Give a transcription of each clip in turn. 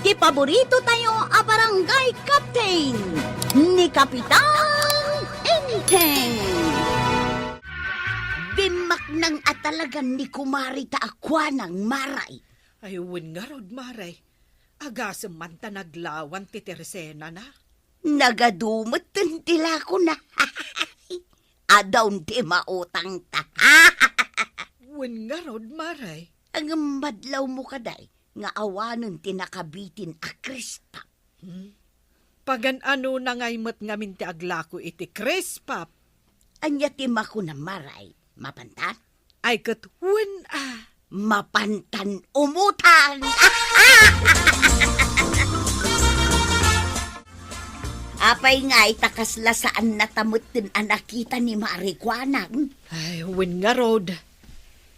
Ti paborito tayo a barangay captain ni Kapitan Enteng. Bimak nang atalagan ni Kumari ta akwanang maray. Ay, win nga rod, Maray. Agasam man ta naglawan ti Teresena na. Nagadumot tila ko na. Adaw di mautang ta. Win nga rod, Maray. Ang madlaw mo kaday, nga awanon tinakabitin a Krista. Pagan ano na ngaymot ngamin ti aglako iti Krispap. Anya tima ko na maray, mapantan? Ay kat win Mapantan umutan. Apay nga itakasla saan natamutin ang nakita ni Marikwanang. Ay, win nga rod.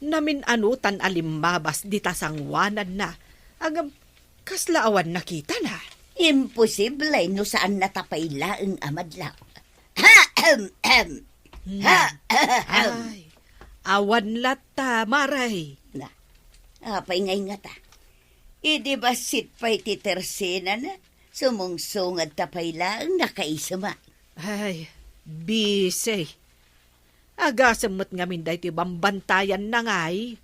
Namin anutan alimbabas di tasangwanan na. Agam kaslaawan nakita na. Imposible no saan natapayla ang amadlaw. Ay, awan lata, Maray. Na, apay ngay nga ta. Idi ba sitpay ti Teresena na? Sumungsungad tapayla ang nakaisama. Ay, busy. Agasamot ngamin dahi ti bambantayan na ngay.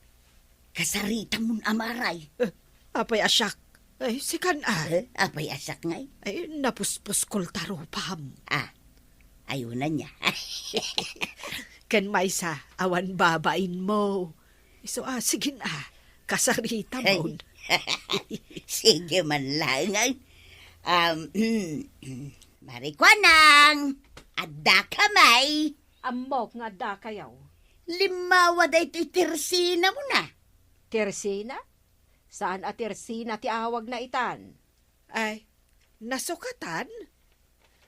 Kasarita mon amaray. Apay asyak. Ay, sikan Apay asak ngay. Ay, napuspos kol tarupam. Ayunan niya. Ken maysa, awan babain mo. So, sige kasarita mo. Sige man lang. Marikwanang, adda kamay. Amok nga da kayaw. Limawa da ito Teresina mo na. Teresina? Saan a Teresina ti awag na itan? Ay, nasukatan?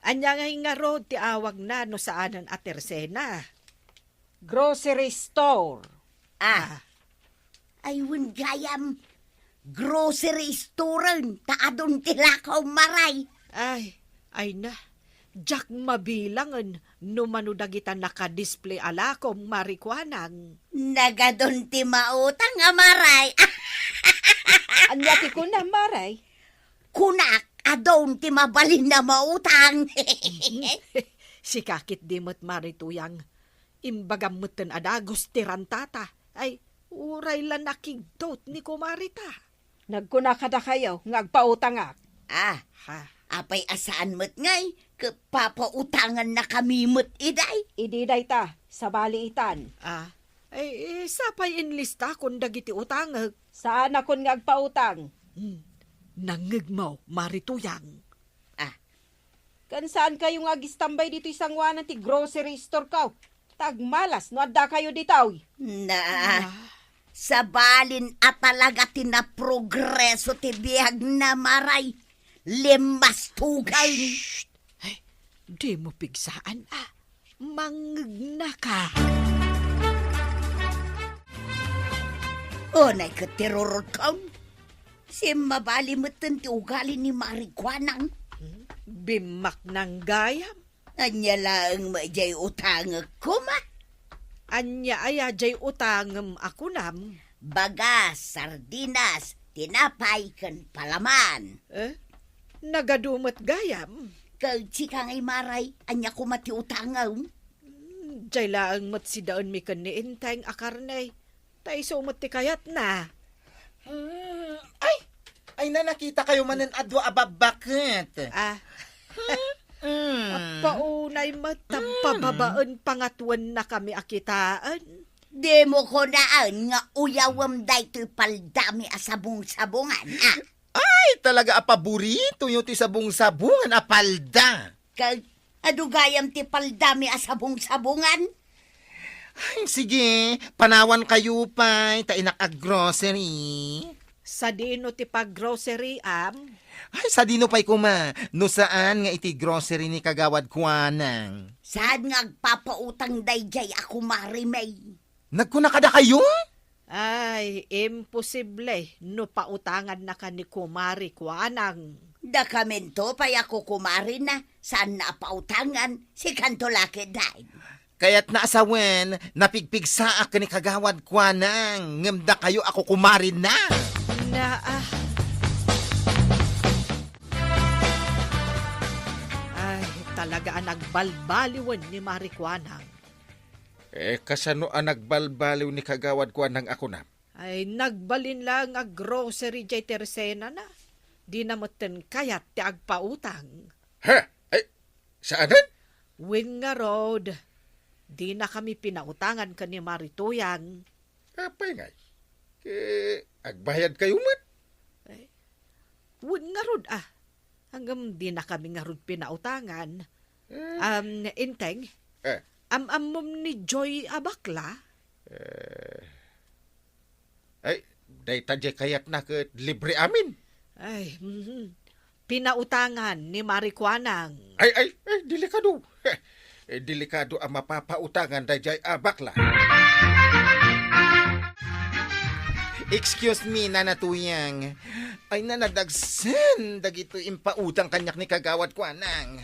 Anya nga rod ti awag na no saanan a Teresena. Grocery store. Ayun gayam. Grocery store taadon tilakaw maray. Ay na. Jack mabilangan no manudagitan nakadisplay alakom marikwanang. Nagadon ti mautang amaray. Anya ti ko na, Maray? Kunak, adon ti mabalin na mautang. Si kakit dimot marituyang. Imbagamutan adagos tirantata. Ay, uray lang nakigdot ni kumarita. Nagkuna ka da kayaw, ngagpautangak. Ha? Apay asaan mo't ngay, kapapautangan na kami mo't iday. Ididay ta, sa baliitan. Ay, sapay inlista kung dagiti utangag. Saan akon ngagpautang? Nangigmaw, marituyang. Kan saan kayo ngagistambay dito isang wanan ti grocery store kaw? Tagmalas, no adda kayo ditaw. Sa balin at talaga tinaprogreso ti biyag na maray. Limas tugay. Ay, di mo pigsaan, mangigna ka. Onay ka terorot kaun. Si mabali mo ti ugali ni Marikwanang. Bimak ng gayam. Anya lang majay utang ko ma. Anya ayajay utangem ako nam. Bagas, sardinas, tinapay kan palaman. Nagadumot gayam. Kag chika ngay maray, anya ko mati utangaw. Jay laang mat si daon mi kan ni inteng akarnay. Tay sumot ti kayat na. Ay na nakita kayo manen adwa ababakit. Paunay matampababaan pangatwan na kami akitaan. Di mo ko naan nga uyawam daytoy paldami asabong-sabungan. Ay talaga paborito yung ti sabong-sabungan apalda. Kag adugayam ti paldami asabong-sabungan. Ay sige, panawan kayo pa, tainak grocery. Sa dino ti pag-grocery Ay sa dino pa'y kuma, no saan nga iti grocery ni kagawad kuanang. Saan nga agpapautang dayjay ako marimay? Nagkuna kada kayo? Ay, imposible no pautangan na ka ni kumari kuanang. Dakamento pa'y ako kumari na saan na pautangan si Kantolake day. Kaya't naasawen, napigpigsa ka ni kagawad kuanang, ngamda kayo ako kumarin na. talaga ang nagbalbaliwan ni Marikwanang. Kasano ang nagbalbaliw ni kagawad ko ng ako na? Ay nagbalin lang ang grocery jay tersena na. Di namutin kayat ti agpautang. Ha? Ay, saanan? Wing nga road. Di na kami pinautangan ka ni Marituyang. Apay ngay. Agbayad kayo man. Wing nga road Hanggang di na kami nga road pinautangan. Inteng. Amom ni Joy abakla. Ay, day tadya kayat na libre amin. Ay, pinautangan ni Marikwanang. Ay, delikado. Delikado ang mapapautangan day bakla. Excuse me, Nanatuyang. Ay, nanadagsan. Dagito impautang kanyak ni kagawad ko, anang.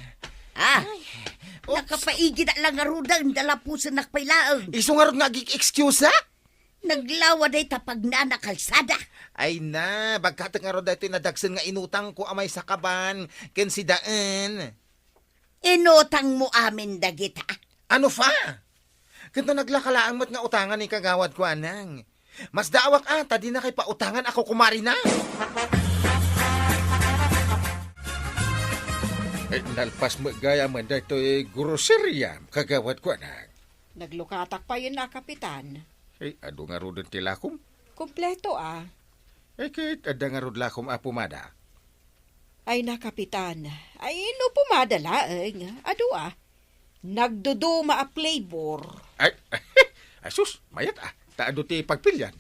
Nakapaigi na lang nga rudang dala po sa nakpailaang. Iso nga ron nga excuse, ha? Naglawa day tapag na nakalsada. Ay na, bagkata nga ron dito nadagsan nga inutang ko amay sa kaban, ken si Daan. Inutang mo amin dagita. Ano fa? Kanto naglakalaan mo't nga utangan ni kagawad ko, anang. Mas daawak di na kay pautangan ako kumari na. Nalpas mo gaya man dito groceria kagawad ko na. Naglukatak pa yun na, Kapitan. Ado nga ron tilakom? Kompleto Kahit ada nga ron lakom apumada. Ay na, Kapitan. Ay, no pumadala, ado Nagduduma flavor. Ay, sus, mayat taado ti pagpilyan.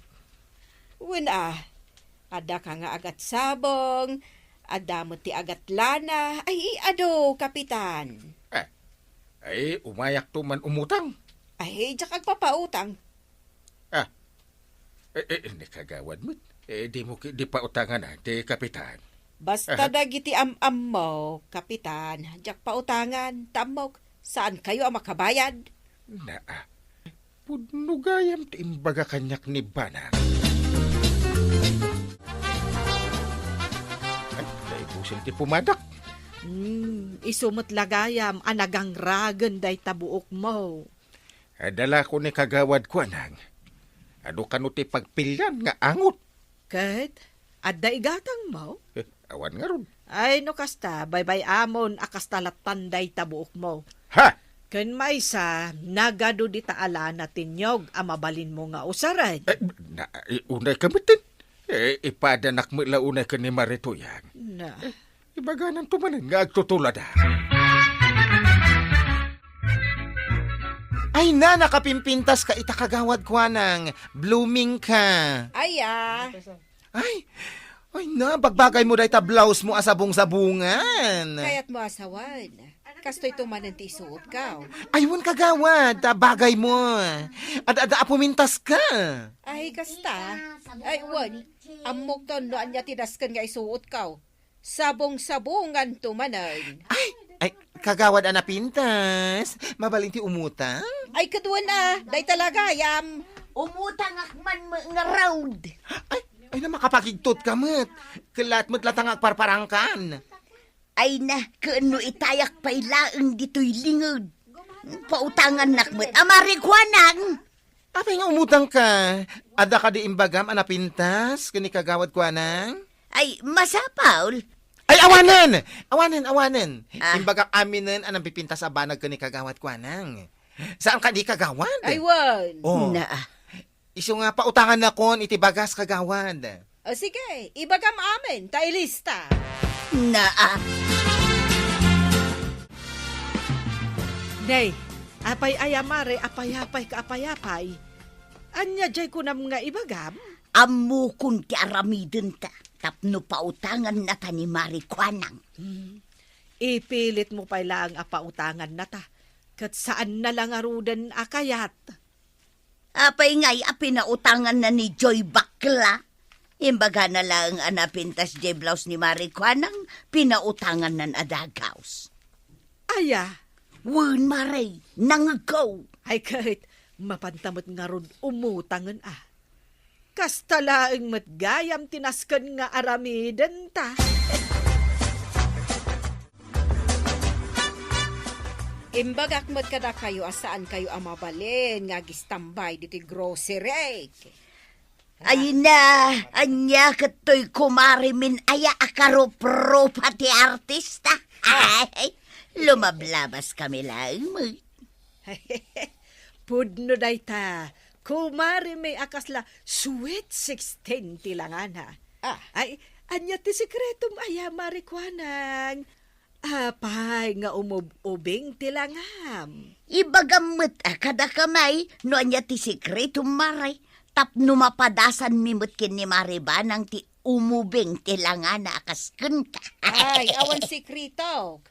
Wen ada ka nga agat sabong, ada mo ti agat lana. Ay, ado, Kapitan. Ay, umayak to man umutang. Ay, diyak agpapautang. Hindi kagawad mo. Di mo di pa utangan di kapitan. Basta dagiti am mo, Kapitan. Diyak pautangan, tamok. Saan kayo ang makabayad? Pudnugayam ti imbaga kanyak ni Bana. Ay, naibusin ti pumadak. Isumot lagayam anagang ragan day tabuok mo. Dala ko ni kagawad ko anang. Ano kano ti pagpilyan nga angot? Kat, adda igatang mo? Awan nga ron. Ay no kasta, baybay amon akastalatan day tabuok mo. Ha? Ken maysa, nagado di taala na tinyog amabalin mo nga usaran. Unay kamitin. Ipadanak mo ila unay ka ni Marituyan. Na. Ibaga nang tumanin nga agtutulad Ay na, nakapimpintas ka itakagawad ko, anang. Blooming ka. Ay, Ay na, bagbagay mo dahi ta blouse mo asabong-sabungan. Kaya't mo asawan. Kasto'y tumanan ti isuot ka. Aywan kagawad, bagay mo. Ada apumintas ka. Ay, kasta. Ay, wan. Amok to, noan niya tinaskan nga isuot ka. Sabong-sabungan tumanan. Ay, kagawad anapintas. Mabaling ti umutang. Ay, kadwan day talaga, yam. Umutang akman mo nga road. Ay na makapagigtot ka, mat. Kalat mo't latang agparparangkan. Ay na, kano itayak pailaang dito'y lingod. Pautangan nakmet, amarikwanang. Apay nga umutang ka. Ada ka di imbagam anapintas. Kani kagawad ko, anang. Ay, masapaul. Ay, awanan! Awanan. Imbagam aminin anang pipintas sa banag kani kagawad ko, anang. Saan ka di kagawad? Ay, wan. Oh. Na, Iso nga pautangan na kon itibagas kagawad. O sige, ibagam amin, tayo lista. na, Day, apay ayamare, apay-apay ka apay-apay. Anya jay ko nam nga ibagam? amukon ti aramidin ta. Tapno pautangan na ta ni Marikwanang. Ipilit mo pa lang apautangan na ta. Kat saan na lang arudan akayat. Apay ngay, pinautangan na ni Joy Bakla. Imbaga na lang anapintas J. Blouse ni Marikwanang, pinautangan ng adagaws. Aya, Wun maray, nangagaw. ay kahit mapantamot nga ron umutangan Kastalaang matgayam tinaskan nga aramidan ta. Imbagak mo't kada kayo asaan kayo ang mabalin nga gistambay dito'y grocery. Ay na, anya kato'y kumari min aya akaro-pro pati artista. Ay, lumablabas kami lang mo. Pudno day ta. Kumari may akasla sweet 16 tilangan ha. Ay, anya ti sekretum aya marikwanang. Apay nga umubing tilangam. Ibagamot kada kamay no anya ti sikreto maray. Tapno mapadasan mimot kin ni Mariba nang ti umubing tilangan na akasken ka. Ay, awan sikrito.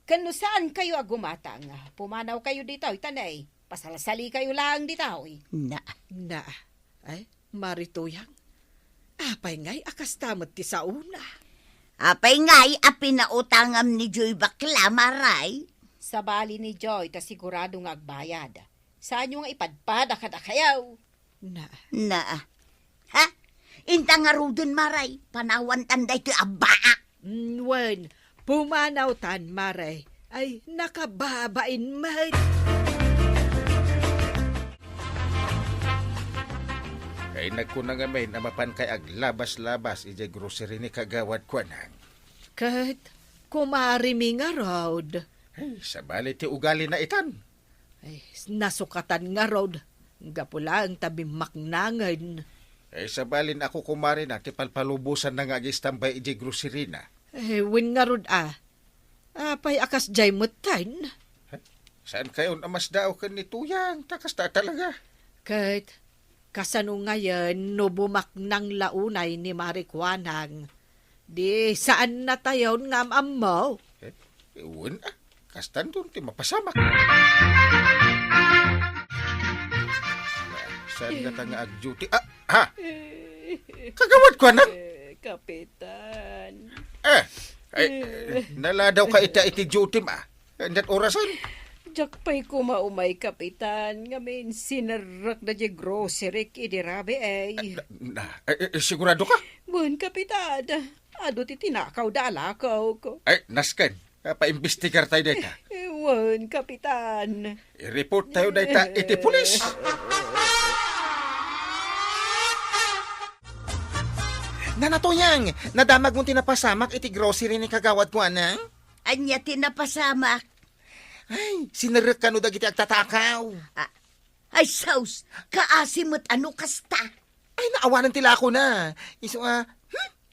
Kano saan kayo agumatang? Pumanaw kayo dito, itanay. Pasalasali kayo lang dito. Na, Na, ay, marituyang. Apay nga'y akastamot ti sa una. apay nga'y apinautangam ni Joy Bakla maray. Sa bali ni Joy, ta sigurado nga agbayad. Saan yung ipadpada kada kayaw? Na, Na, ha? Inta nga rudon maray, panawan tanday ti abaa. wen, pumanaw tan maray. Ay, nakababain mat. Kay nagkunangamay na mapan kay aglabas-labas ije grocery ni kagawad ko nang. Kat, kumari mi nga road. Ay, sa bali ti ugali na itan. Ay, nasukatan nga road. Gapula ang tabi maknangan. Ay, sa balin ako kumari na ti palpalubusan na nga gistambay ije grocery na. Ay, win nga road Apay akas jay mutan. Saan kayo namas daw ka ni Tuyang? Takas ta talaga. Kat, kasano ngayon no bumaknang launay ni Marikwanang. Di saan na tayo ngam mo? Iwan kastan doon ti mapasamak. Saan nga nga ag-duty? Kagawad ko nang? Kapitan. Naladaw ka iti duty ma. Andat orasan? Jakpay kumaumay, kapitan. Ngamin, sinarak na di grocery idirabe ay. Sigurado ka? Bun, kapitan. Ado ti tinakaw dalakaw ko. Ay, naskan. Paimbestigar tayo dito. Ewan, kapitan. I-report tayo dito iti pulis. Nanatoyang, nadamag mong tinapasamak iti grocery ni kagawad ko anang? Anya tinapasamak. Ay, sinarek ka no dagiti agtatakaw. Ay, saus, kaasimot ano kasta. Ay, naawanan tila ako na. Iso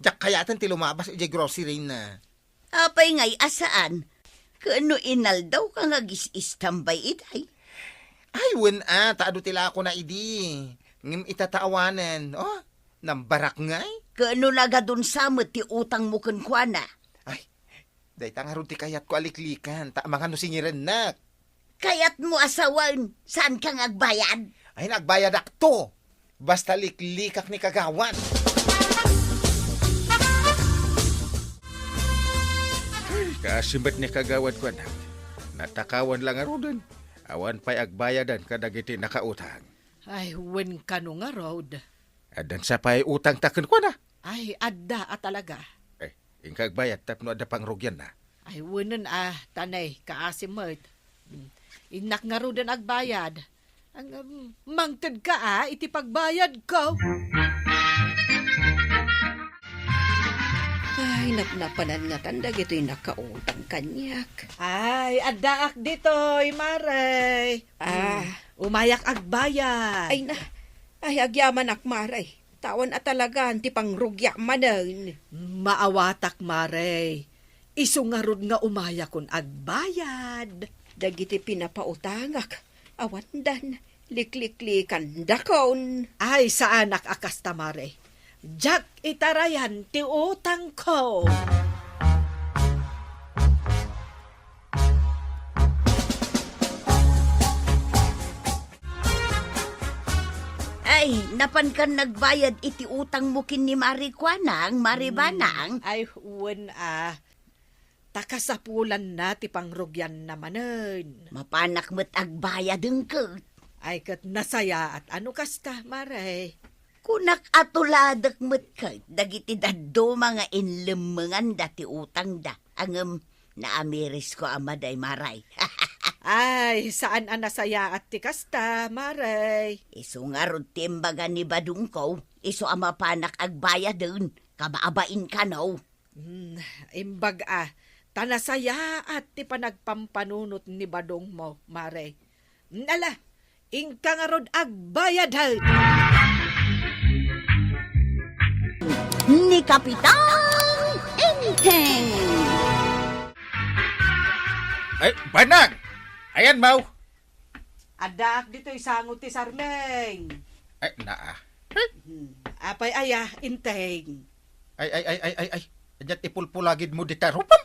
jak kayatan ti lumabas iti grocery na. Apay nga'y asaan? Kano inaldaw ka nga gis-istambay iday? Ay, taado tila ako na idi. Ngim itataawanan. Oh, nambarak ngay. Kano nagadun samot ti utang mo kunkwana? Ay, dahi tangarun ti kayat ko aliklikan. Ta mga no singiran nak. Kayat mo asawan, saan kang agbayad? Ay, nagbayad akto. Basta liklikak ni kagawan. Kasimbat ni kagawad ko nang. Natakawan lang arudan. Awan pa'y agbayadan kadagiti nakautang. Ay, win kano nga road. Adan sa pa'y utang taken ko na. Ay, adda talaga. Ingkag bayad tapno ada pang rugyan na. Ay, winan tanay, kaasimot. Inak nga road ang agbayad. Ang mangtad ka iti pagbayad ko. Ay, napnapanan nga tandag ito'y nakautang kanyak. Ay, addaak dito'y, Maray. Umayak agbayad. Ay, agyaman akmaray. Tawan at talaga, ti pangrugya manan. Maawatak, Maray. Isungarod nga umaya kun agbayad. Dagiti pinapautangak. Awandan, likliklikan dakon. Ay, sa anak akasta, Maray. Jak itarayan ti utang ko. Ay, napan kan nagbayad iti utang mo kin ni Marikwanang, Maribanang. Ay, takasapulan na ti pangrugyan namanen. Mapanak mo't agbayad ang kat. Ay, kat nasaya at ano kasta, Maray. Kunak atuladak mo't kat, dagiti daddo mga inlemengan dati utang da. Ang naamiris ko amaday maray. Ay, saan ang nasaya at tikasta, Maray? Iso nga rod timbaga ni Badung ko. Iso ang mapanak agbayad dun. Kabaabain ka no. Imbag tanasaya at ti panagpampanunot ni Badong mo, Maray. Nala, ingka nga rod agbayad hal. Ni Kapitan Enteng! Ay, banang! Ayan, Mau! Adak dito isangot ti Sarmeng. Ay, naa. Apay inteng. Ay. Anyat ipulpulagid mo dita rupam.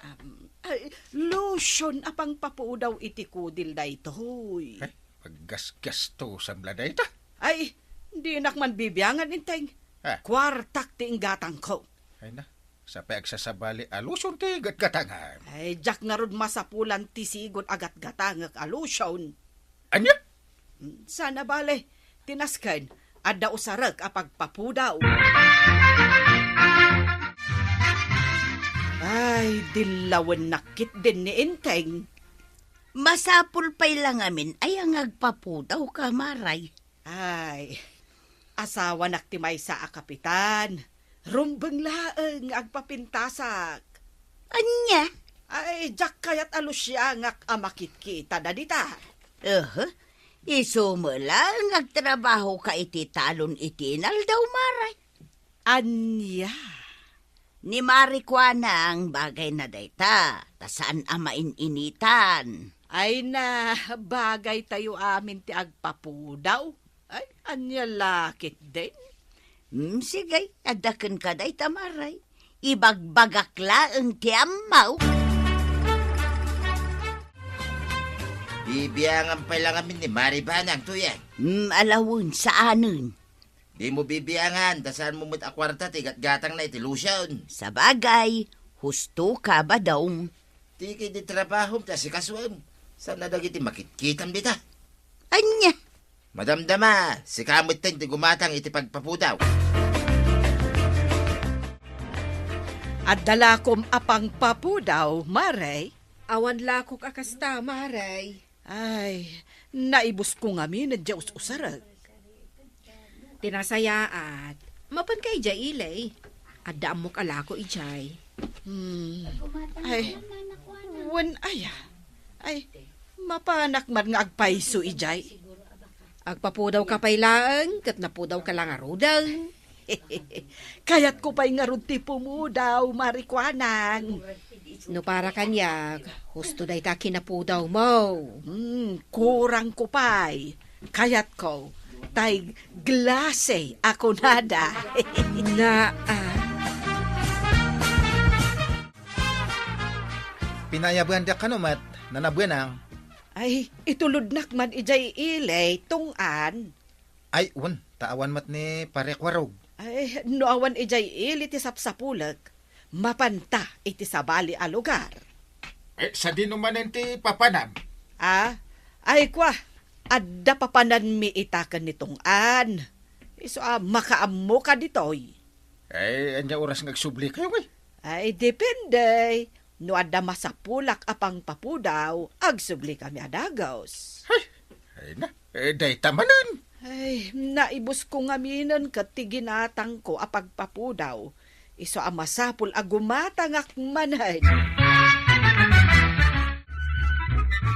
Ay, lotion apang papudaw iti kudil da itoy. Ay, paggasgas to sa blada ita. Ay, hindi nakman bibiyangan inteng. Ha? Kwartak ti inggatang ko. Ay na, sa pagsasabali aluson ti gatgatangan. Ay, jak nga rod masapulan ti sigon agat-gatangak alusyon. Anya? Sana bale, tinaskan, adda usarag apagpapudaw. Ay, dilawan nakit din ni Inteng. Masapul pa'y lang amin ay ang agpapudaw ka, Maray. Ay, asawa naktimay sa kapitan. Rumbeng laeng agpapintasak. Anya? Ay, jak kayat alusya ngak amakit kita dadita. Iso mo lang agtrabaho ka iti talon itinal daw, Maray. Anya? Ni Marikwana ang bagay na dayta, tasaan amain initan. Ay na, bagay tayo amin ti agpapudaw. Ay, anya lakit din. Sige, adakan ka dayta, Maray. Ibagbagakla ang tiyamaw. Bibiyangan pa lang amin ni Maribanang to yan. Alawon, saanin? Di mo bibiyangan, dasaan mo mo't akwarta, tigat-gatang na itilusyon. Sa bagay, husto ka ba daw? Tiki di trabaho, ta si kaswam. Sana dagiti makitkitam dita. Anya? Madamdama, si kamot ten ti gumatang iti pagpapudaw. At dalakom apang papudaw, Maray. Awan lakok akasta, Maray. Ay, naibus ko nga minadya usarag. Tinasayaat. Mapan kay jay ilay. Adda mo kalako ijay. Ay, wan ay, mapanak man nga agpaiso ijay. Agpapudaw ka pailaan, kat napudaw ka lang arudang. Kayat ko pa'y nga ti pumudaw, Marikwanang. No para kanyag, husto day ta kinapudaw mo. Kurang ko pa'y. Kayat ko, tay glase ako nada. Na, Pinayabuhan da kanumat, nanabuenang. Ay, itulod nakman ijay ilay, tungan. Ay, taawan mat ni parekwarog. Ay, noawan ijay ili ti sapsapulag. Mapanta iti sabali a lugar. Eh, sa dinumanan ti papanam. Ay kwa, adda papanan mi itakan nitong an. Iso makaammo ka ditoy. Ay, anya oras nagsubli kayo eh. Ay, depende. No adda masapulak apang papudaw, agsubli kami adagos. Ay na, day tamanan. Ay, naibus ko nga minan kat tiginatang ko apag papudaw. Iso masapul agumatangak manay.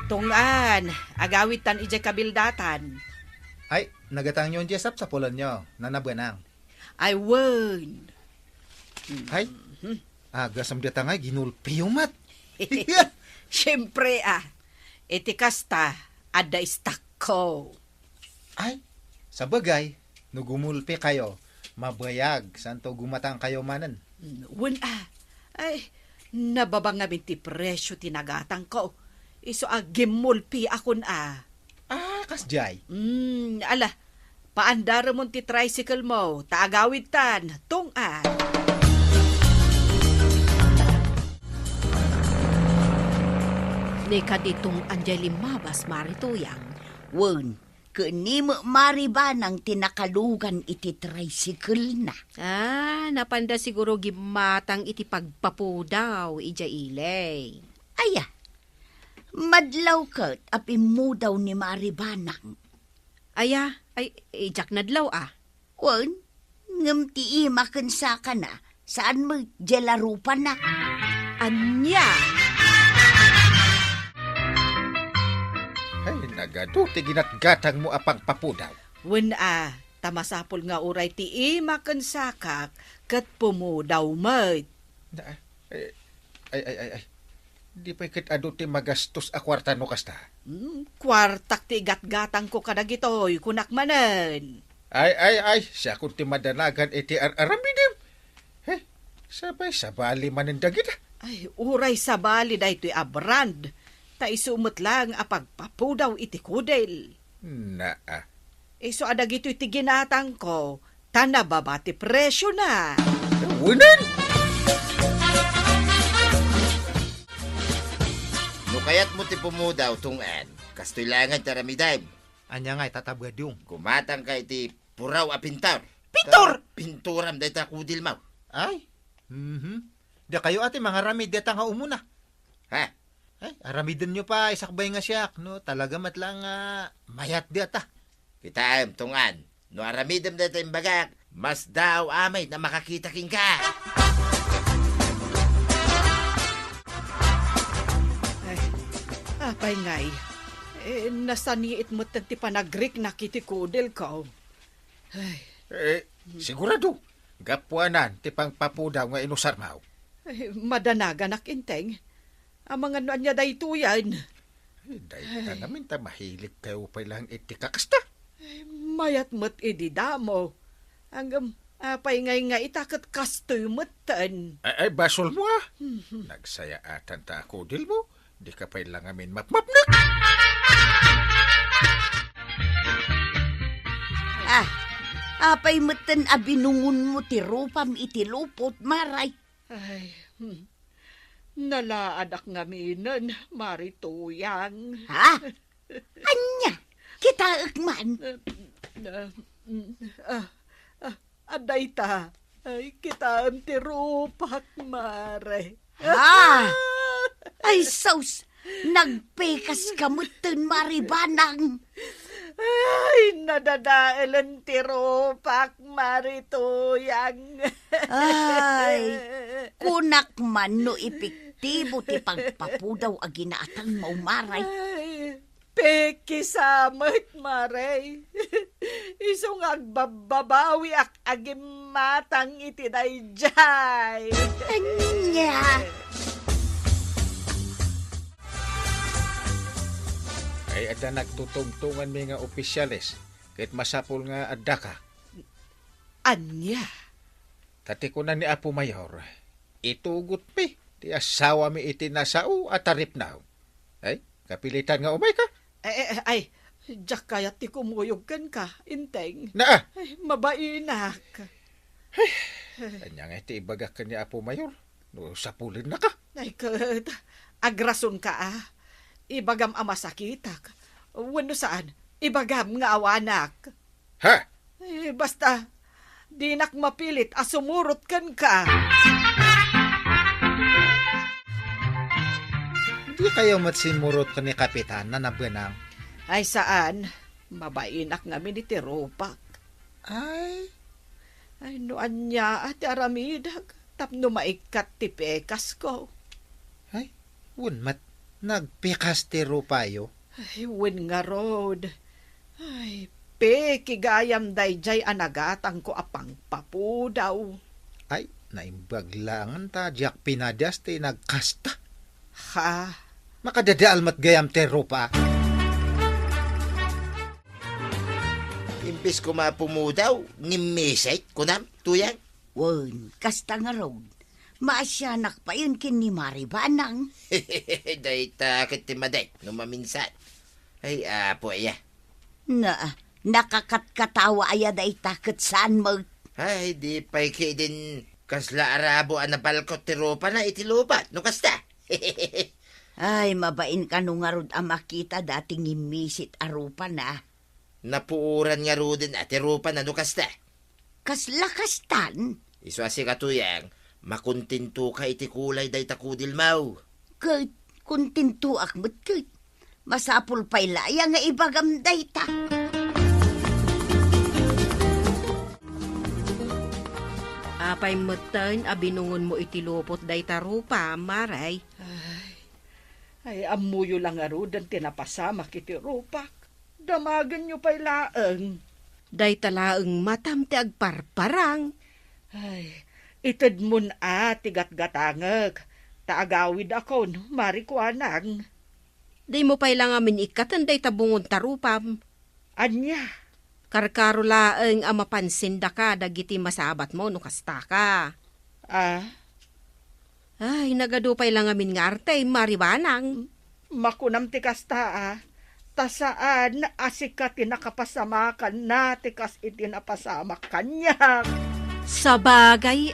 Tungan, agawitan ijay kabildatan. Ay, nagatang yun jesap sa pulan nyo, nanabuenang. Ay, wen. Ay, agasam dita nga, ginulpi yung mat. Siyempre etikasta, ada istak ko. Ay, sa bagay, no gumulpi kayo, mabayag, santo gumatang kayo manan. Wen ay, nababang namin ti presyo tinagatang ko. Iso gimulpi akon Kasjay. Ala, paandara mo ti tricycle mo, taagawid tan, tungan. ni kaditong anjay limabas marituyang. Wen, kanimo Maribanang tinakalugan iti tricycle na. Napanda siguro gimatang iti pagpapudaw, ija ilay. Aya, Madlaw kat apin mo daw ni Maribanang. Aya, ay, ijak nadlaw ah. Wan, ngam ti makan sa ka na. Saan mo jelarupa na? Anya? Ay, nagaduti ginatgatang mo apang papudaw. Wen tamasapol nga uray ti makan sakak kat pumudaw mat. Na, ay. Di pa ikit aduti magastos a kwarta no kasta. Kwartak ti gatgatang ko kadagitoy kunak manen. Ay, siya kung ti madanagan iti aramidim. Sabay manin dagit. Ay, uray sa bali da ito'y abrand. Ta isumot lang apagpapudaw iti kudel. Na, Iso adag ito'y tiginatang ko, tanababati presyo na. Wunan! No kayat mo ti pumudaw tungan, kastoy langan taramiday. Anya nga tatabgadyung. Kumatang kay ti puraw a pintor. Pinturam day ta kudil mo. Ay, Di kayo ate mga ramid deta nga umuna. Ha? Ay, aramidin nyo pa, isakbay nga siyak, no? Talaga matlang mayat deta. Kita tungan. No aramidam day ta imbagak, mas daw amay na makakita king ka. Ay, apay ngay. Nasaniit mo ti panagrik na kiti kudel ko. Ay, Sigurado. Gapuanan, ti pang papudaw nga inusar mau. madanagan ak inteng. Ang mga noan niya dayto yan. Dahil ka namin ta mahilig kayo pa lang iti kakasta. Mayat mo't ididamo. Hanggang apay ngay nga itakat kastoy motan. Ay, basol mo ah. Nagsaya atan ta ako dil mo. Di ka pa lang amin mapmapnak. Apay matan abinungun mo ti rupam iti lupot, maray. Ay, nalaadak nga minan, marituyang. Ha? Anya? Kita man. Aday ta. Ay, kita ang tirupak, mare. Ha? Ay, sos. Nagpekas kamutan, Maribanang. Ay, nadadael ang tirupak, marituyang. Ay, kunak man no epektibo ti pagpapudaw a ginaatang maumaray. Ay, peki samot, mare. Isong agbababawi ak agimatang iti dayjay. Anya? Ay, ada nagtutungtungan mi nga opisyalis. Kahit masapol nga adda ka. Anya? Tati ko na ni Apo Mayor. Itugot mi. Ti asawa mi iti nasao at tarip na. Ay, kapilitan nga umay ka. Ay, jak kayat ti kumuyog ka, inteng. Na, Ay, mabainak. kanya nga iti ibagak ka ni Apo Mayor. No, sapulin na ka. Ay, kat, agrason ka Ibagam amasakitak. Wano saan? Ibagam nga awanak. Ha? Basta, di nak mapilit asumurot kan ka. Di kayo matsimurot ka ni Kapitan na nabanang. Ay saan? Mabainak nga minitirupak. Ay, Noan niya at aramidag. Tapno maikat ti pekas ko. unmat, nagpikas ti rupayo. Ay, win nga road. Ay, kigayam dayjay anagatang ko apang papudaw. Ay, naimbaglangan ta, diyak pinadas ti nagkasta. Ha? Makadadaal mat gayam ti rupa. Imbis ko mapumudaw, ngimisay kunam, tuyang. Wan, kasta nga road. Maasyanak pa yun kin ni Maribanang. Day takit ti maday, no maminsan. Ay, apo aya. Nakakatkatawa aya da itakot saan mo. Ay, di pa'y din kasla arabo anabalkot ti ropa na iti lupat, no kasta. Ay, mabain ka nung nga rod ang makita dating imisit arupa na. Napuuran nga rudin at ti ropa na no kasta. Kaslakastan. Iso asi katuyang, makuntinto ka iti kulay day takudil mau. Kung tintuak mo't kit, masapul pa'y laya nga ibagam dayta. Apay matan, abinungon mo itilupot day tarupa, maray. Ay, amuyo lang arud ang tinapasama kiti rupak. Damagan nyo pa'y laeng. Day talaeng matam ti agparparang. Ay, itad mo na tigat-gatangag. Taagawid ako, no? Marikwanang. Day mo pa'y lang amin ikatan day tabungon tarupam. Anya, Karkaro laeng amapansin da ka dagiti masabat mo no kasta ka. Ay, nagadupay lang amin nga arte, maribanang. makunam ti kasta tasaan asika tinakapasamakan na tikas itinapasamak kanya. Sa bagay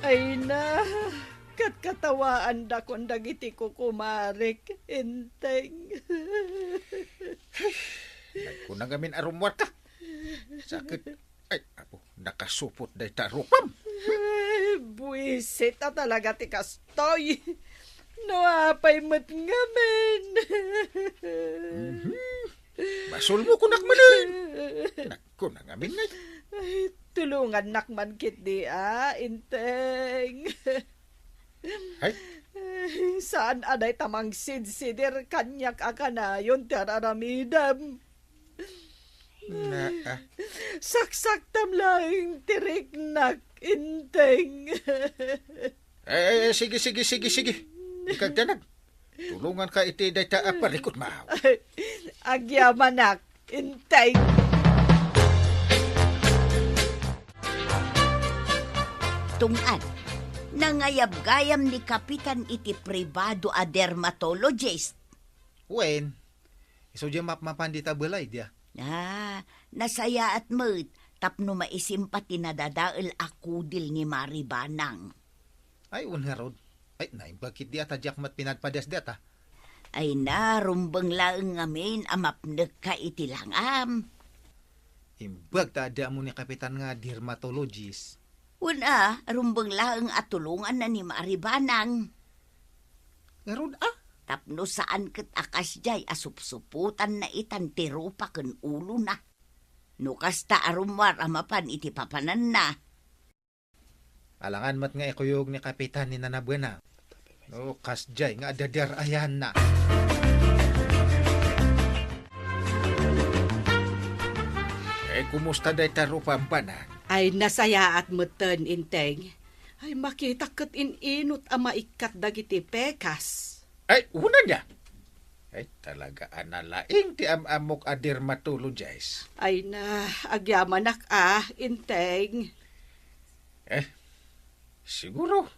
Ay na, katkatawaan da kung dagiti ko kumarik, inteng. Nagkunang amin arumwar ka. Sakit. Ay, apo, nakasupot day tarupam. Buisit talaga ti kastoy. No apay mat ngamen. Masul mo kunak manan. Nagkunang amin ngay. Ay, tulungan nakman kit di inteng. Ay, Saan aday tamang sidsidir kanyak akana yon tararamidam. na, Saksak tamlaing tiriknak inteng. sige. Ikagdanag. Tulungan ka iti day ta parikot maaw. Agyamanak inteng. Tungan, nangayab-gayam ni Kapitan iti pribado a dermatologist. Wen, iso dyan mapmapandita balay dia. Nasaya at mo't tapno maisimpa tinadadael akudil ni Maribanang. Ay, unharod. Ay, naim, bakit di atadyak mat pinadpadas data? Ay na, rumbang laeng ngamin amapnag ka iti langam. Imbag ta ada mo ni kapitan nga dermatologist. Una, rumbang laeng atulungan na ni Maribanang. Ngarod Tapno saan ket akas jay asupsuputan na itan tirupa ken ulo na. No kasta arumwar amapan iti papanan na. alangan mat nga ikuyog ni kapitan ni Nanabuena. No, kasjay nga dadar ayan na. Kumusta day tarupam pa na? Ay nasaya at meten inteng. Ay makita ket inot ang maikat dagiti pekas. Ay, una niya. Ay, talaga analaing ti amok a dermatologist. Ay na, agyamanak inteng. Siguro.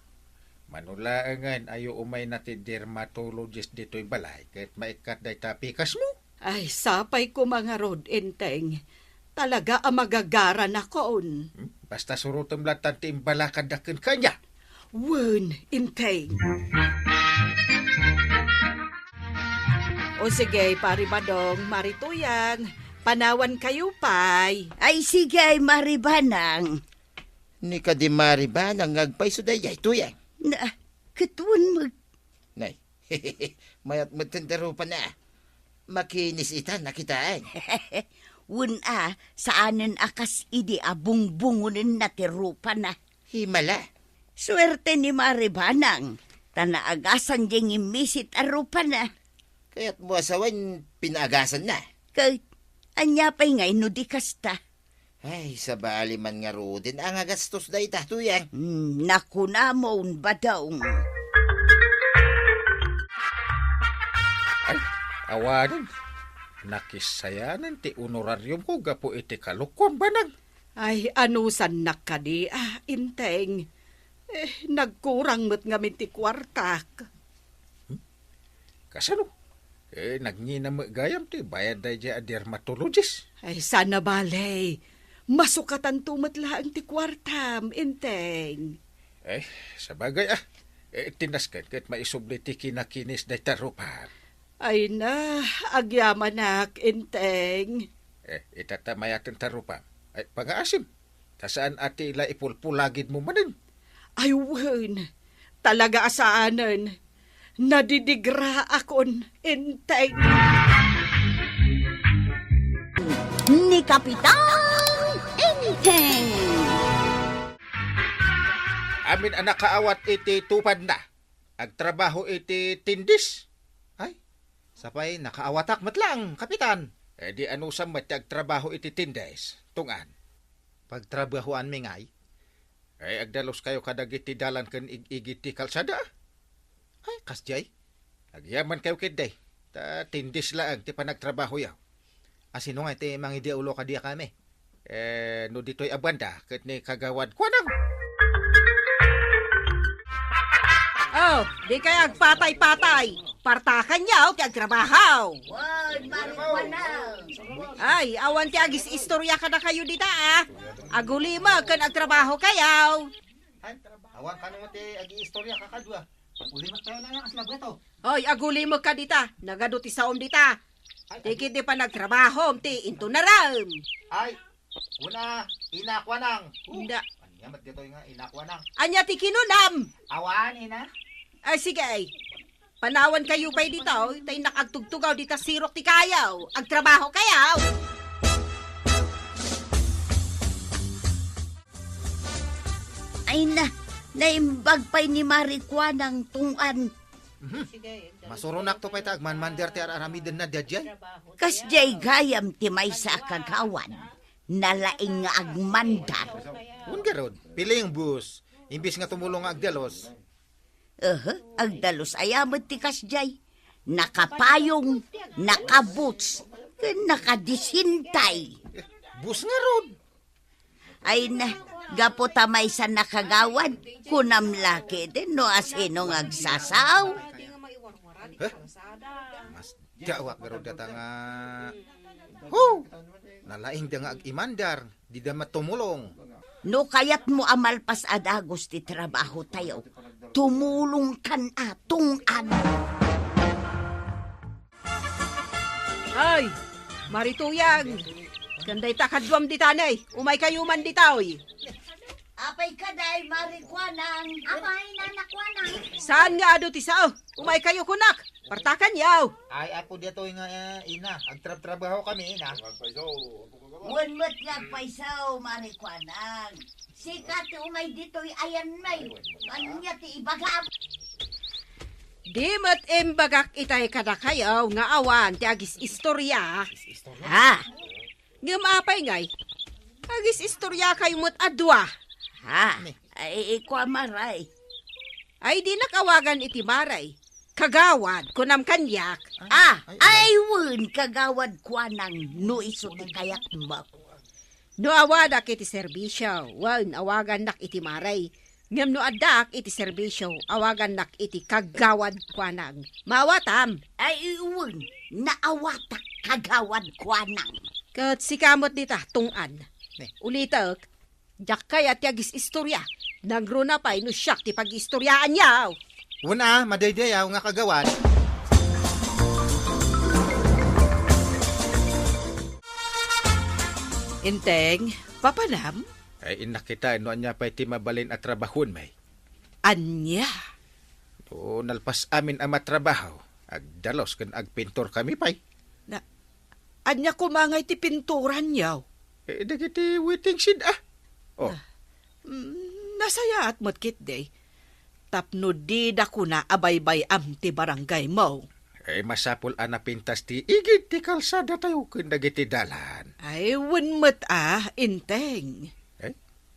Manulaangan ayo umay na ti dermatologist dito'y balay kahit maikat day tapikas mo. Ay sapay ko mga rod inteng. Talaga ang magagara na koon. Basta surutom latan ti imbalakad dakin kanya. Wen inteng. O sige, paribadong, marituyang. Panawan kayo, pay. Ay sige ay Maribanang. Ni ka di Maribanang ngagpay so dayay tuyang. Na, ketuan mag... Nay, mayat matendero pa na. Makinis ita nakitaan. Wuna, saanen akas idi abungbungunin na tirupa na. Himala. Swerte ni Maribanang. Tanaagasan diyang imisit arupa na. Kaya't mo asawan pinagasan na. Kahit anya pa'y ngay no di kasta. Ay, sa bali man nga rodin ang agastos da ita tuyang. Naku na moon ba daw? Ay, awanin. Nakisayanan ti honorarium ko gapo iti kalukon banang. Ay, anusan nakadi, inteng. Nagkurang mo't ngamin ti kwartak. Kasano? Nagngina mo gayam ti bayad day a dermatologist. Ay, sana balay. Masukatan tumatla ang ti kwartam, inteng. Sa bagay tinaskan kahit maisubli ti kinakinis day tarupan. Ay na, agyamanak, inteng. Itatamayatan tarupan. Ay, pag-aasim. Tasaan ati ila ipulpulagid mo manin. Ay, wen. Talaga asaanan. Nadidigra akon, Inteng. Ni Kapitan Inteng. Amin ang nakaawat iti tupad na. Agtrabaho iti tindis. Ay, sapay nakaawatak matlang, kapitan. Di ano sa mati agtrabaho iti tindis. Tungan. Pagtrabahoan mi ngay. Ay agdalos kayo kadagiti dalan ken igiti kalsada. Ay, kasjay. Agyaman kayo kiday. Ta tindis laang ti panagtrabaho yaw. Asino nga iti mangidi ulo ka diya kami. No dito'y abanda ket ni kagawad kwanang. Oh, di kaya agpatay-patay. Partakan niyaw, ti agtrabahaw. Wag, Marikwanang. Ay, awan ti agis istorya ka na kayo dita, ah. Agulima, kan agtrabaho kayaw. Awan ka naman ti agi-istorya kakadwa. Ulimat tayo na yung aslabweto. Oy, agulimo ka dita. Nagado ti saom dita. Tikit di pa nagtrabaho, ti into naram. Ay, una, inakwa nang. Hindi. Yamat dito nga, inakwa nang. Anya ti kinunam. Awan, ina. Ay, sige ay. Panawan kayo pa'y dito, tay nakagtugtugaw dita sirok ti kayaw. Agtrabaho kayaw. Ay na, naimbag pa'y ni Marikwanang tungan. Masurunak to pa'y tagman-mander ti aramiden na dadyan. Kasjay gayam ti may sa kagawan. Nalaing nga agmandar. Ungarod, piling bus. Imbis nga tumulong nga agdalos. Agdalos ayamat ti kasjay. Nakapayong, nakaboots, nakadisintay. Bus nga rod. Ay na, gapo tamay sa nakagawad. Kunam laki din no asino nga agsasaw. Mas dawak nga rod data nga. Ho! Nalaing da nga ag-imandar. Di da matumulong. No kayat mo amalpas adagos ti trabaho tayo. Tumulong kan atungan. Ay, marituyang. Kanday takadwam ditanay. Umay kayo man ditaoy. Apay kaday, Marikwanang. Apay, nanakwanang. Saan nga ado ti sao? Umay kayo kunak. Partakan yaw. Ay, ako dito nga ina. Agtrab-trabaho kami, ina. Wanmat nga paisaw, Marikwanang. Sikat umay dito'y ayan may. Anya ti ibagam. Di mat imbagak itay kada kayaw nga awan ti agis istorya. Ha? Ngamapay ngay. Agis istorya kayo mo't adwa. Ha? Ay, ikaw maray. Ay di nakawagan iti maray. Kagawad kunam kanyak. Ay, wun, kagawad kwa nang no iso ti kayak mo. No awadak iti serbisyo. Wan awagan nak iti maray. Ngam no adak iti serbisyo. Awagan nak iti kagawad kwanang. Mawatam. Ay, wun, naawatak kagawad kwa nang. Kat sikamot dita tungan. Ulitak. Jak kaya ti agis istorya. Nagruna pa'y no siyak ti pag-istoryaan yaw. Una, madaydayaw nga kagawan. Inteng, papanam? Ay inakita no anya pa'y ti mabalin at trabahon may. Anya? O nalpas amin ang matrabaho. Agdalos kan agpintor kami pa'y. Anya kumangay ti pinturan yaw? Dagiti waiting shed Oh, Nasaya at mo't kitday. Tapno di da ko na abaybay am ti barangay mo. masapol ana pintas ti igid ti kalsada tayo kun dagiti dalan. Ay, wanmat Inteng.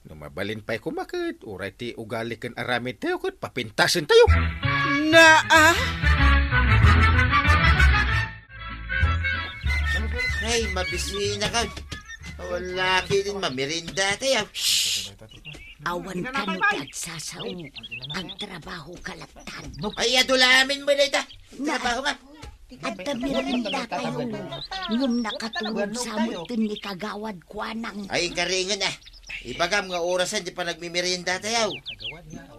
Numabalin pa'y kumakit. Uray ti ugali kan aramid tayo kun papintasin tayo. Ay, mabisina ka. Wala din mamirinda tayo. Awan ka no ti agsasaw. Ang trabaho kalaptan. Ay, adulamin mo na ita. Trabaho nga. At tamirinda kayo. Ngum nakatulog sa mutin ni kagawad kwa nang. Ay, karingan Ibagam nga orasan di pa nagmimirinda tayo.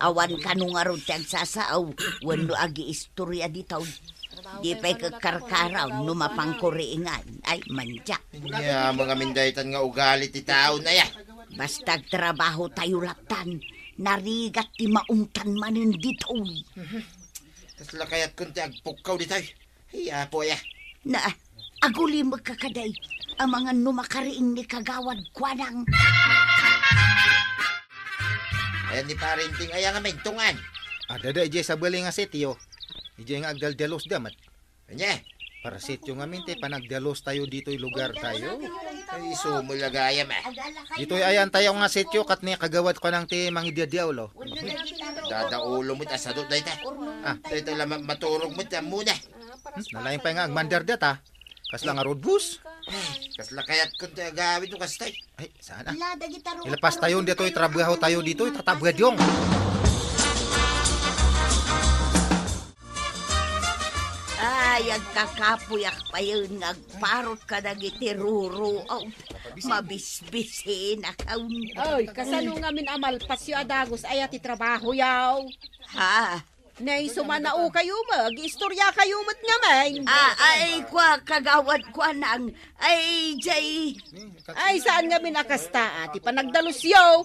Awan ka no nga ron ti agsasaw. Wano agi istorya ditaw. Di pa'y kakarkaraw numapangkuriingan. Ay, manja. Ya, mga mindaytan nga ugali ti tao na ya. Basta trabaho tayo laptan. narigat ti maungtan manin ditoy. Kasla kayat kung ti agpukaw di tayo. Hiya po ya. Na, aguli magkakaday, ang mga numakariing ni kagawad kwanang. Ayan ni parinting aya nga mentungan. Ada da ije sa bali nga sityo. Ije nga agdaldalos damat. Anya? Para sityo nga minti panagdalos tayo dito'y lugar tayo. Ay sumulagayam ah. Dito'y ayan tayo nga sityo kat ni kagawad ko ng ti mangidyadyaw lo. Dadaulo mo asadot na ita. Dito lang maturog mo muna. Nalaing pa nga agmandar data. Kasla nga road bus. Kasla kayat kung ti agawin mo kastay. Ay, sana. Lada gitaro. Ilapas tayo dito'y trabaho tayo dito'y tatabgadyong. Ay, agkakapuyak pa yun, nagparot ka na gitiruro. Oh, mabisbisin akaw. Oy, kasano nga min amal pasyo adagos ay ati trabaho yaw. Ha? Nay sumanao kayo mag, istorya kayo mat nga man. Ay, kagawad kwa nang. Ay, jay. Ay, saan nga min akasta ati panagdalos yaw.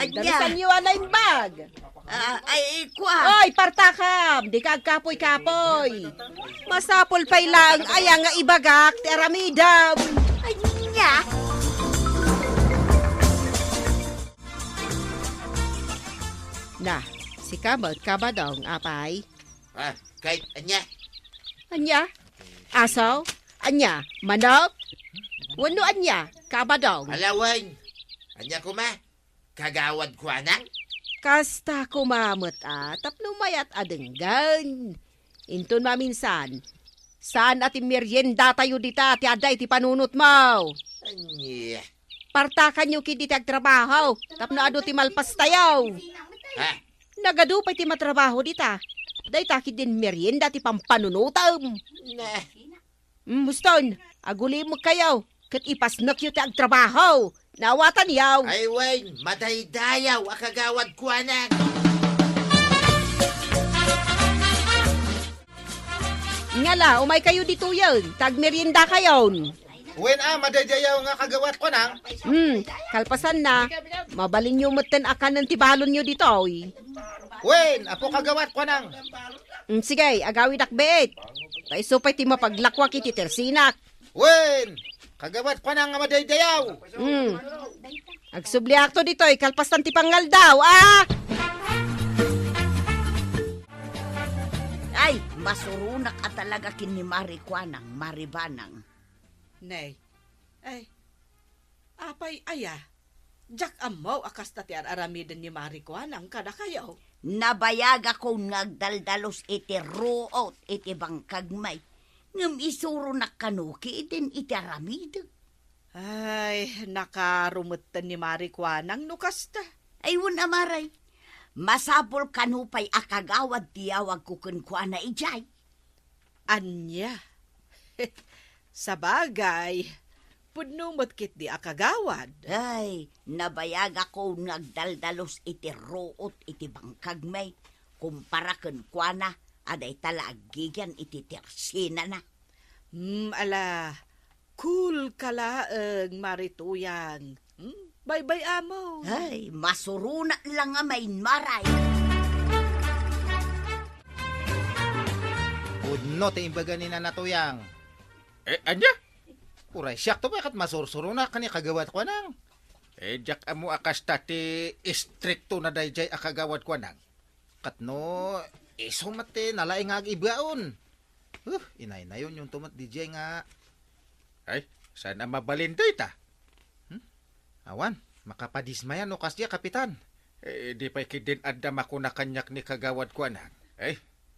Ay, Dalusan niyo alain bag. Ay, kwa. Oy, partakam, di ka kapoy-kapoy. Masapol pa'y lang, aya nga ibagak, ti aramidam. Ay, niya. Na, si Kamot, kabadong, apay. Kahit anya. Anya? Asaw? Anya? Manok? Wano anya? Kabadong? Alawan. Anya ko ma. Kagawad ko anak. Kasta kumamot tapno mayat adenggan. Inton maminsan. Saan ati merienda tayo dita ti aday ti panunot mo? Anya. Partakan nyo kiti ti agtrabaho. Tapno ado ti malpas tayo. Ha? Nagadu pa ti matrabaho dita. Day takid din merienda ti pampanunutam. Na. Muston, aguli mo kayo. Kat ipasnak yu ti agtrabaho. Nawatan yaw. Ay, Wayne, madaydayaw akagawad ko anak. Ngala, umay kayo dito yun. Tagmerienda kayon. Wen madadyaw nga kagawad ko nang. Kalpasan na. Mabalin nyo matan akan ng tibalon nyo dito. Wen, apo kagawad ko nang. Sige, agawin akbet. Taiso pa'y ti mapaglakwak iti tersinak. Wen, kagawad ko nang nga madadyaw. Agsubli akto dito, kalpasan ti pangal daw, Ay, masurunak at talaga kin ni Marikwanang, Maribanang. Nay, ay, apay aya. Jak amaw akas na ti aramiden ni Marikwanang kada kayo. Nabayag ako nagdaldalos iti ruot iti bangkagmay. Ngam isuro na kanuki din iti aramid. Ay, nakarumutan ni Marikwanang nukasta. Ay, amaray. Masapol kanupay akagawad tiyawag kukunkwa na ijay. Anya. Sa bagay, pudnumot kit di akagawad. Ay, nabayag ako nagdaldalos iti ruot iti bangkagmay. Kumpara kunkwa na, aday talagigyan iti tersina na. Ala, cool kalaang marituyan. Bye-bye, amo. Ay, masuruna lang nga main maray. Udno ti imbaga ni nanatuyang. Anya? Uray siyak to bakit masursuro na kani kagawad ko nang. Jak amo akas ti istrikto na dayjay akagawad ko nang. Katno, iso mate nalaing nga ibaon. Inay na yun yung tumat DJ nga. Ay, sana mabalin ta. Awan, makapadismayan no kasya kapitan. Di pa'y kidin adam ako na kanyak ni kagawad ko nang.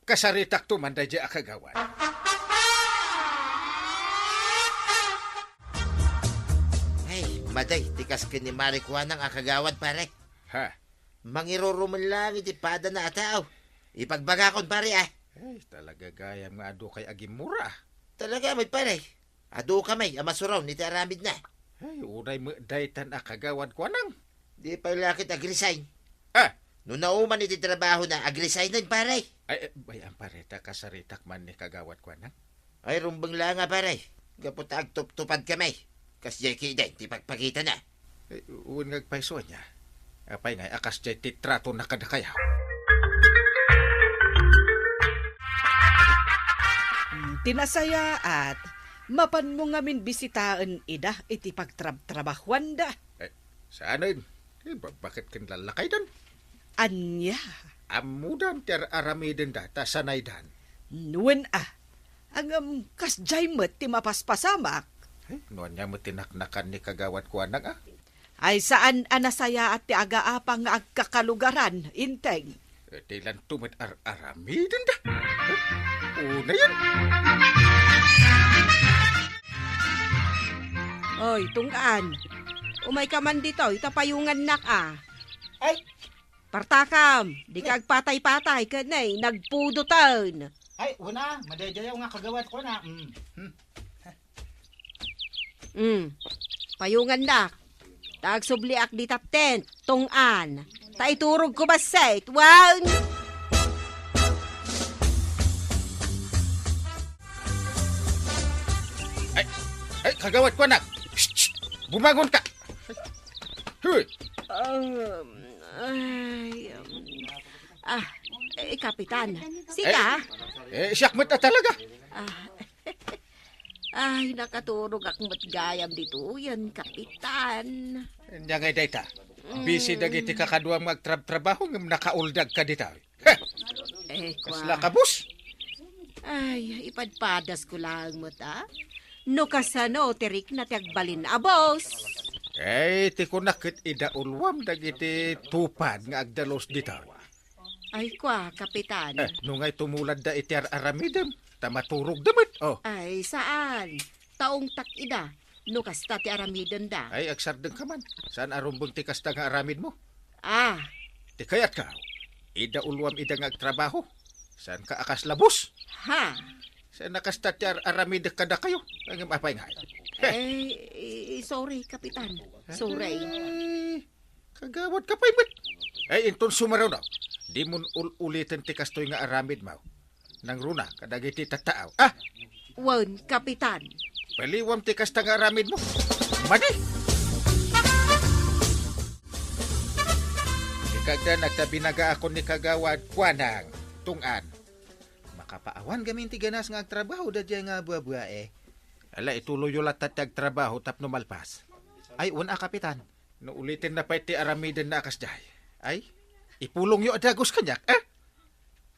Kasaritak to man dayjay akagawad. Ay, maday, tikas ka ni Marikwanang akagawad pare. Ha? Mangiruruman lang iti pada na ataw. Ipagbagakon pare Ay, talaga gayam nga ado kay agimura. Talaga may pare. Ado kamay, amasuraw, ni aramid na. Ay, unay mo daytan akagawad ko nang. Di pa lakit agresign. Ah, Nung nauman iti trabaho na, agresign na pare. ay, bayang pareta kasaritak man ni kagawad ko nang. Ay, rumbang lang nga pare. Gapot agtup-tupad kamay. Kas Jackie din, ti pagpakita na. Uwan ngagpaiso niya. Apay ngay, akas jay titrato na kada kaya. Tinasaya at mapan mo ngamin bisitaan ida iti pagtrabahuan da. Saanin? Bakit kin lalakay dan? Anya, Amudan tiar aramiden data sanay dan. nuwen ang kasjay met ti mapaspasamak. Noon niya mo tinaknakan ni kagawad ko anang Ay saan anasaya at ti agaapang nga agkakalugaran, inteng. Tilan tumit aramiden da. Una yan. Oy, tunggaan. Umay ka man dito, itapayungan nak Ay, Partakam, di ka agpatay-patay ka na nagpudutan. Ay, una, madaydayaw nga kagawad ko na. Payungan nak. Tagsubliak di tent, tungan. Taiturog ko ba set? Wow! Ay, kagawad ko anak. Shh! Bumangon ka. Huy! Kapitan. Sika? Siyakmat na talaga. Ay, nakaturog akong matgayam dito. Yan, kapitan. Nya ngay dayta. Busy dagiti kakadwa magtrabaho ng nakauldag ka dito. Heh! Kasla ka, bus? Ay, ipadpadas ko lang mo ta. No kasano, tirik na tiagbalin abos. Ti ko nakit idaulwam dagiti tupad nga agdalos dito. Ay, kwa, kapitan. Nungay tumulad da iti aramidem, tamaturog damit. Oh. Ay, saan? Taong takida. No kasta ti aramidon da. Ay, agsardeng ka man. Saan arumbong ti kasta nga aramid mo? Ti kayat ka. Idaulwam ida nga agtrabaho. Saan ka akas labos? Ha? Saan nakasta ti aramid kada kayo? Ang apay nga. Sorry, kapitan. Sorry. Kagawad ka pa imit. Inton sumaraw na. Di mo ulitin ti kastoy nga aramid mo. Nang runa, kadagiti tataaw. Wan, kapitan. Paliwam ti kasta nga aramid mo. Madi! Ikagda nagtabinaga ako ni kagawad kuanang tungan. Makapaawan gamin ti ganas nga agtrabaho da dyan nga buwa-buwa Ala, ituloy yung latat agtrabaho tapno malpas. Ay, una kapitan. No ulitin na pa iti aramiden na akas day. Ay, ipulong yung adagos kanyak,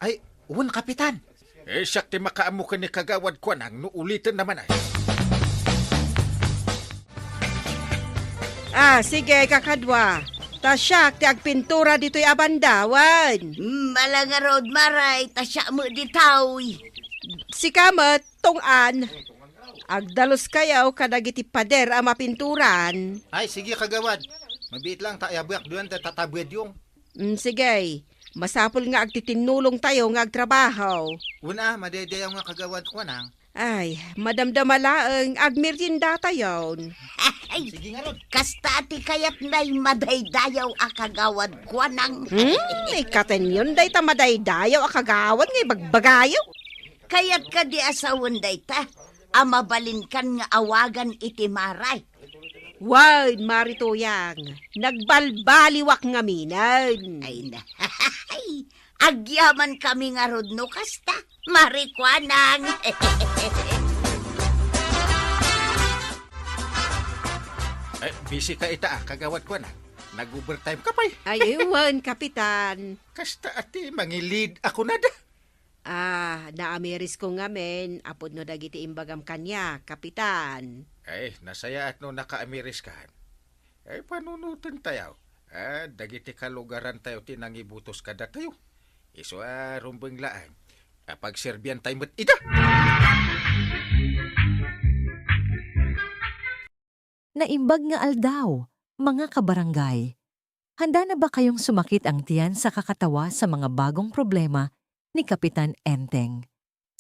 Ay, una kapitan. Siyak ti makaamo ka ni kagawad kuanang no ulitin naman ay. Sige, kakadwa. Tasyak, ti agpintura dito'y abandawan. Malanga road maray, tasya mo ditaw. Si kamat, tungan. Agdalos kayaw kadagiti pader ang mapinturan. Ay, sige kagawad. Mabiit lang tayabuyak doon tatabwed yung. Sige, masapul nga agtitinulong tayo nga agtrabaho. Una, madaydayaw nga kagawad ko nang. Ay, madamdamalaang agmerienda tayo. Ay, Sige nga rod. kasta ti kayat na'y madaydayaw akagawad kwa nang. Ikaten yun, day tamadaydayaw akagawan ngay bagbagayaw. Kayat ka di asawan dayta, amabalin kan nga awagan iti maray. Wad, maritoyang, nagbalbaliwak nga minan. Ay na, agyaman kami nga rod no kasta, marikwanang. Busy ka ita kagawad kuanang. Nag-overtime ka pa'y. Ay, ewan, kapitan. Kasta ati, mangilid ako na da. Naamiris ko nga men, apod no dagiti imbagam kanya, kapitan. Nasaya at no naka-amiris ka. Panunutan tayo. Dagiti kalugaran tayo tinangibutos kada tayo. Iso rumbeng laan. Pag serbian tayo mat ida. Naimbag nga aldaw, mga kabarangay. Handa na ba kayong sumakit ang tiyan sa kakatawa sa mga bagong problema ni Kapitan Enteng?